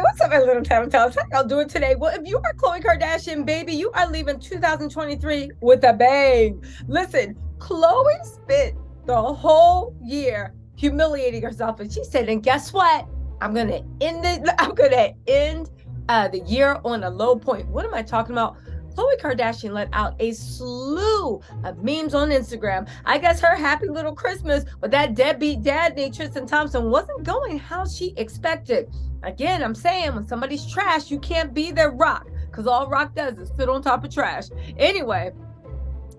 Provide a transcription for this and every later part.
what's up, my little talented? How y'all doing today? Well, if you are Khloe Kardashian, baby, you are leaving 2023 with a bang. Listen, Khloe spent the whole year humiliating herself, and she said, "And guess what? I'm gonna end it. I'm gonna end the year on a low point." What am I talking about? Khloe Kardashian let out a slew of memes on Instagram. I guess her happy little Christmas with that deadbeat dad named Tristan Thompson wasn't going how she expected. Again, I'm saying when somebody's trash, you can't be their rock because all rock does is sit on top of trash. Anyway,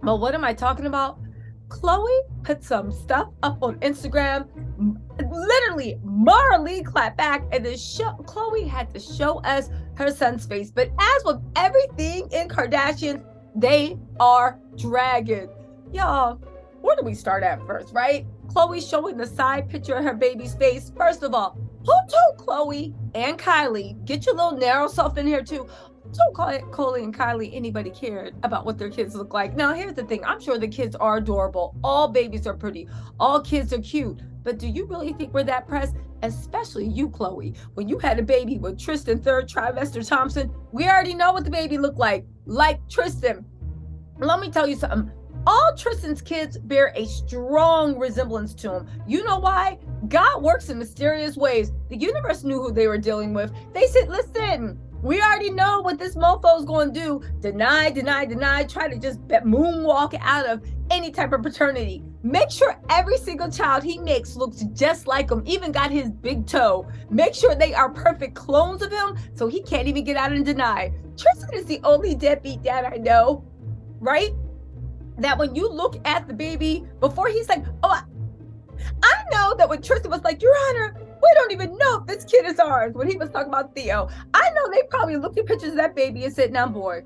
but what am I talking about? Khloe put some stuff up on Instagram. Literally, Maralee clapped back, and Khloe had to show us her son's face. But as with everything in Kardashians, they are dragging. Y'all, where do we start at first, right? Khloe showing the side picture of her baby's face. First of all, who told Khloe and Kylie, get your little narrow self in here too, don't call it Khloe and Kylie anybody cared about what their kids look like. Now, here's the thing. I'm sure the kids are adorable. All babies are pretty. All kids are cute. But do you really think we're that pressed? Especially you, Khloe. When you had a baby with Tristan third trimester Thompson, we already know what the baby looked like Tristan. Let me tell you something. All Tristan's kids bear a strong resemblance to him. You know why? God works in mysterious ways. The universe knew who they were dealing with. They said, listen, we already know what this mofo's going to do. Deny, try to just moonwalk out of any type of paternity. Make sure every single child he makes looks just like him, even got his big toe. Make sure they are perfect clones of him so he can't even get out and deny. Tristan is the only deadbeat dad I know, right? That when you look at the baby before he's like, oh, I know that when Tristan was like, Your Honor, we don't even know if this kid is ours. When he was talking about Theo, I know they probably looked at pictures of that baby and said, now, boy,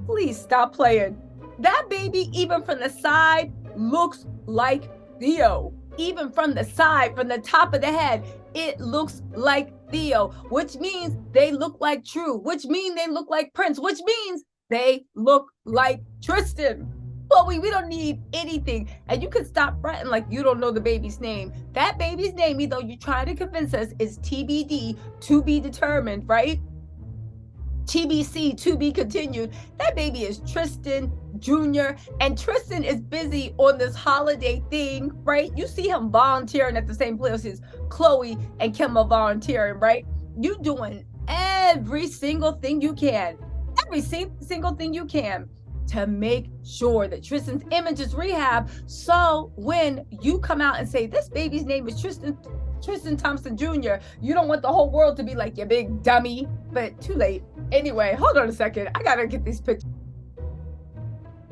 please stop playing. That baby, even from the side, looks like Theo. Even from the side, from the top of the head, it looks like Theo, which means they look like True, which means they look like Prince, which means they look like Tristan. But we don't need anything. And you can stop fretting like you don't know the baby's name. That baby's name, even though you try to convince us, is TBD, to be determined, right? TBC, to be continued. That baby is Tristan Jr. And Tristan is busy on this holiday thing, right? You see him volunteering at the same place as Khloe and Kim are volunteering, right? You doing every single thing you can. Every single thing you can to make sure that Tristan's image is rehab. So when you come out and say this baby's name is Tristan Thompson Jr., you don't want the whole world to be like, you big dummy, but too late. Anyway, hold on a second. I gotta get these pictures.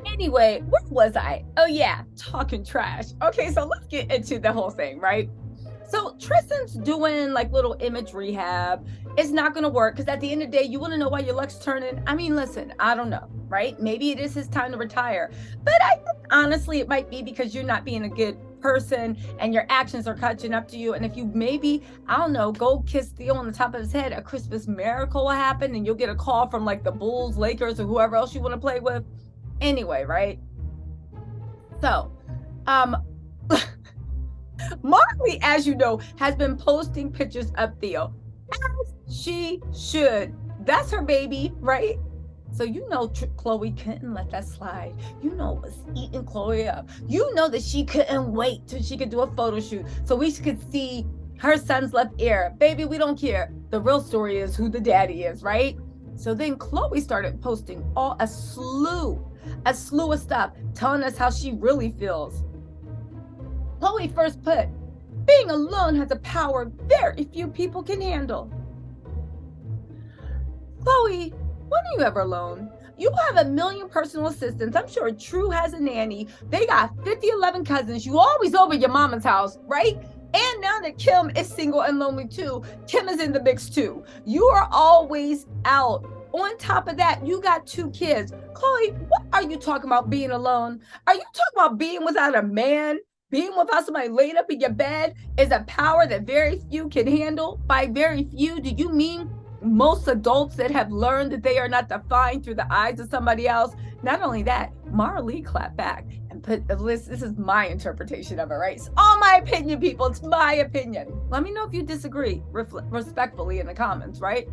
Anyway, where was I? Oh yeah, talking trash. Okay, so let's get into the whole thing, right? So Tristan's doing like little image rehab. It's not going to work because at the end of the day, you want to know why your luck's turning. I mean, listen, I don't know, right? Maybe it is his time to retire. But I think honestly, it might be because you're not being a good person and your actions are catching up to you. And if you maybe, I don't know, go kiss Theo on the top of his head, a Christmas miracle will happen and you'll get a call from like the Bulls, Lakers, or whoever else you want to play with. Anyway, right? So, Maralee, as you know, has been posting pictures of Theo, as she should. That's her baby, right? So you know Khloe couldn't let that slide. You know it was eating Khloe up. You know that she couldn't wait till she could do a photo shoot so we could see her son's left ear. Baby, we don't care. The real story is who the daddy is, right? So then Khloe started posting a slew of stuff, telling us how she really feels. Khloe first put, being alone has a power very few people can handle. Khloe, when are you ever alone? You have a million personal assistants. I'm sure True has a nanny. They got 11 cousins. You always over your mama's house, right? And now that Kim is single and lonely too, Kim is in the mix too. You are always out. On top of that, you got 2 kids. Khloe, what are you talking about being alone? Are you talking about being without a man? Being without somebody laid up in your bed is a power that very few can handle. By very few, do you mean most adults that have learned that they are not defined through the eyes of somebody else? Not only that, Maralee clapped back and put the list. This is my interpretation of it, right? It's all my opinion, people. It's my opinion. Let me know if you disagree respectfully in the comments, right?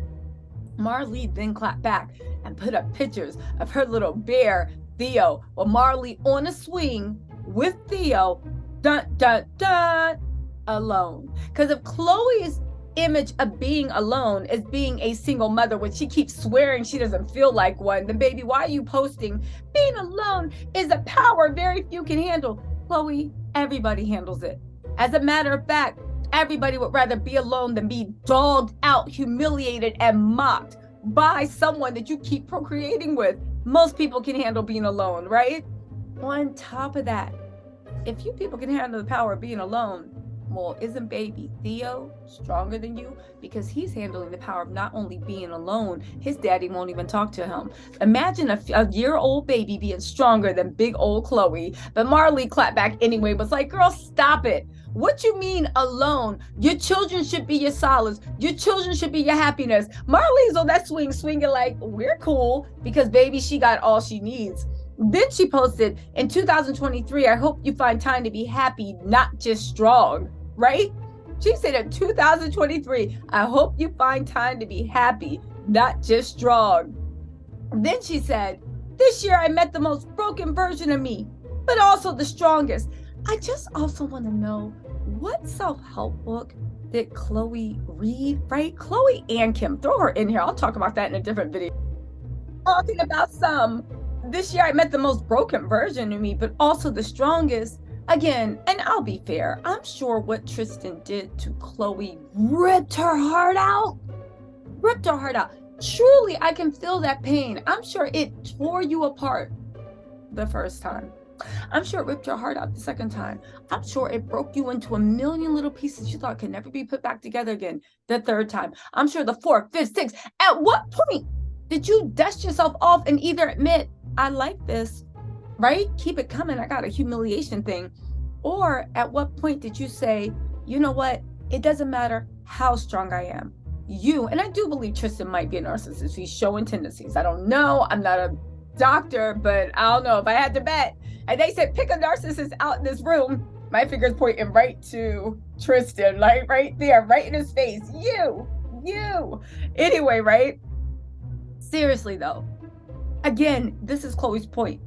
Maralee then clapped back and put up pictures of her little bear, Theo, with Maralee on a swing with Theo, dun, dun, dun, alone. Because if Khloe's image of being alone is being a single mother, which she keeps swearing she doesn't feel like one, then baby, why are you posting? Being alone is a power very few can handle. Khloe, everybody handles it. As a matter of fact, everybody would rather be alone than be dogged out, humiliated, and mocked by someone that you keep procreating with. Most people can handle being alone, right? On top of that, if you people can handle the power of being alone, well, isn't baby Theo stronger than you? Because he's handling the power of not only being alone, his daddy won't even talk to him. Imagine a year-old baby being stronger than big old Khloe. But Maralee clapped back anyway, was like, girl, stop it. What you mean alone? Your children should be your solace. Your children should be your happiness. Maralee's on that swinging like, we're cool because baby, she got all she needs. Then she posted, in 2023, I hope you find time to be happy, not just strong, right? She said in 2023, I hope you find time to be happy, not just strong. Then she said, this year I met the most broken version of me, but also the strongest. I just also want to know, what self-help book did Khloe read, right? Khloe and Kim, throw her in here. I'll talk about that in a different video. Talking about this year I met the most broken version of me, but also the strongest. Again, and I'll be fair, I'm sure what Tristan did to Khloe ripped her heart out. Ripped her heart out. Truly, I can feel that pain. I'm sure it tore you apart the first time. I'm sure it ripped your heart out the second time. I'm sure it broke you into a million little pieces you thought could never be put back together again the third time. I'm sure the fourth, fifth, sixth. At what point did you dust yourself off and either admit, I like this, right? Keep it coming. I got a humiliation thing. Or at what point did you say, you know what? It doesn't matter how strong I am. You, and I do believe Tristan might be a narcissist. He's showing tendencies. I don't know. I'm not a doctor, but I don't know if I had to bet. And they said, pick a narcissist out in this room. My finger's pointing right to Tristan, like right there, right in his face. You. Anyway, right? Seriously though, again, this is Khloe's point.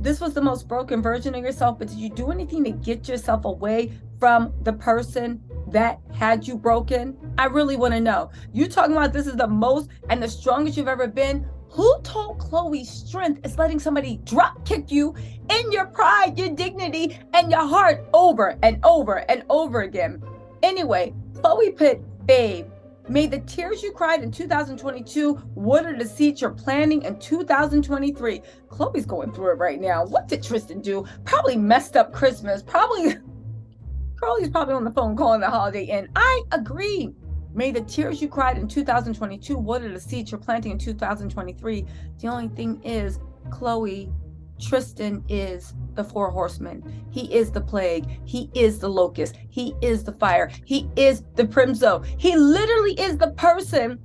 This was the most broken version of yourself, but did you do anything to get yourself away from the person that had you broken? I really want to know. You talking about this is the most and the strongest you've ever been? Who told Khloe's strength is letting somebody drop kick you in your pride, your dignity, and your heart over and over and over again? Anyway, Khloe put, babe, may the tears you cried in 2022 water the seeds you're planting in 2023. Khloe's going through it right now. What did Tristan do? Probably messed up Christmas. Khloe's probably on the phone calling the Holiday Inn. I agree. May the tears you cried in 2022 water the seeds you're planting in 2023. The only thing is, Khloe, Tristan is the four horsemen. He is the plague. He is the locust. He is the fire. He is the primzo. He literally is the person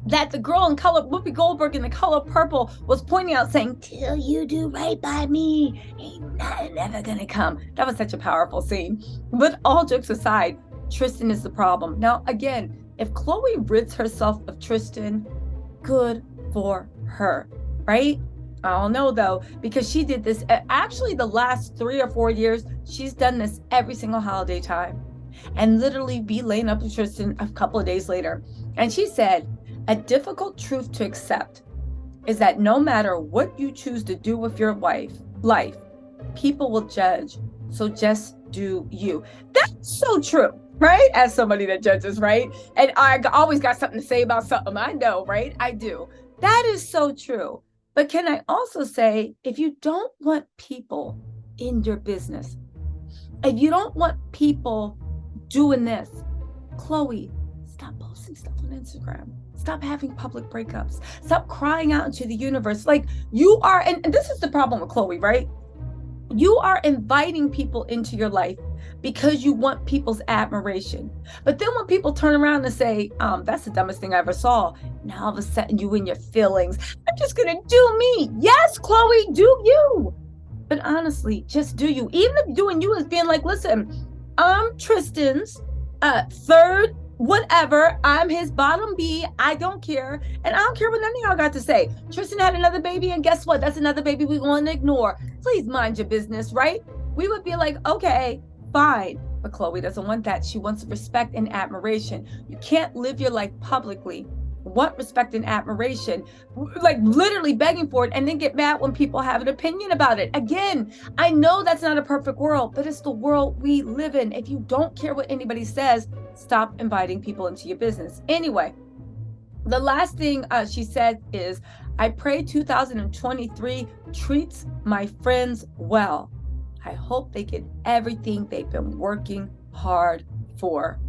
that the girl in color, Whoopi Goldberg in The Color Purple, was pointing out saying, till you do right by me, ain't nothing ever gonna come. That was such a powerful scene. But all jokes aside, Tristan is the problem. Now, again, if Khloe rids herself of Tristan, good for her, right? I don't know though, because she did this, actually the last 3 or 4 years, she's done this every single holiday time and literally be laying up with Tristan a couple of days later. And she said, a difficult truth to accept is that no matter what you choose to do with your life, people will judge. So just do you. That's so true, right? As somebody that judges, right? And I always got something to say about something. I know, right? I do. That is so true. But can I also say, if you don't want people in your business, if you don't want people doing this, Khloe, stop posting stuff on Instagram. Stop having public breakups. Stop crying out into the universe. Like you are, and this is the problem with Khloe, right? You are inviting people into your life because you want people's admiration. But then when people turn around and say, that's the dumbest thing I ever saw, now all of a sudden you in your feelings. I'm just gonna do me. Yes, Khloe, do you. But honestly, just do you. Even if doing you is being like, listen, I'm Tristan's third whatever. I'm his bottom B. I don't care. And I don't care what none of y'all got to say. Tristan had another baby, and guess what? That's another baby we want to ignore. Please mind your business, right? We would be like, okay, fine. But Khloe doesn't want that. She wants respect and admiration. You can't live your life publicly, want respect and admiration, like literally begging for it, and then get mad when people have an opinion about it. Again, I know that's not a perfect world, but it's the world we live in. If you don't care what anybody says, stop inviting people into your business. Anyway, the last thing she said is, I pray 2023 treats my friends well. I hope they get everything they've been working hard for.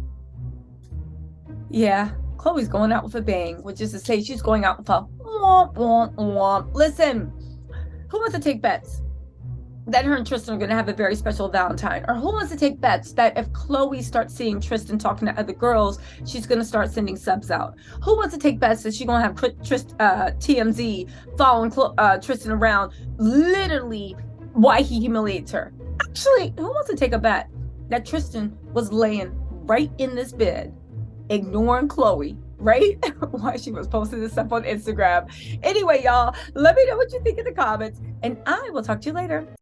Yeah, Khloe's going out with a bang, which is to say she's going out with a womp, womp, womp. Listen, who wants to take bets that her and Tristan are going to have a very special Valentine? Or who wants to take bets that if Khloe starts seeing Tristan talking to other girls, she's going to start sending subs out? Who wants to take bets that she's going to have TMZ following Tristan around, literally why he humiliates her? Actually, who wants to take a bet that Tristan was laying right in this bed, ignoring Khloe, right? Why she was posting this stuff on Instagram. Anyway, y'all, let me know what you think in the comments, and I will talk to you later.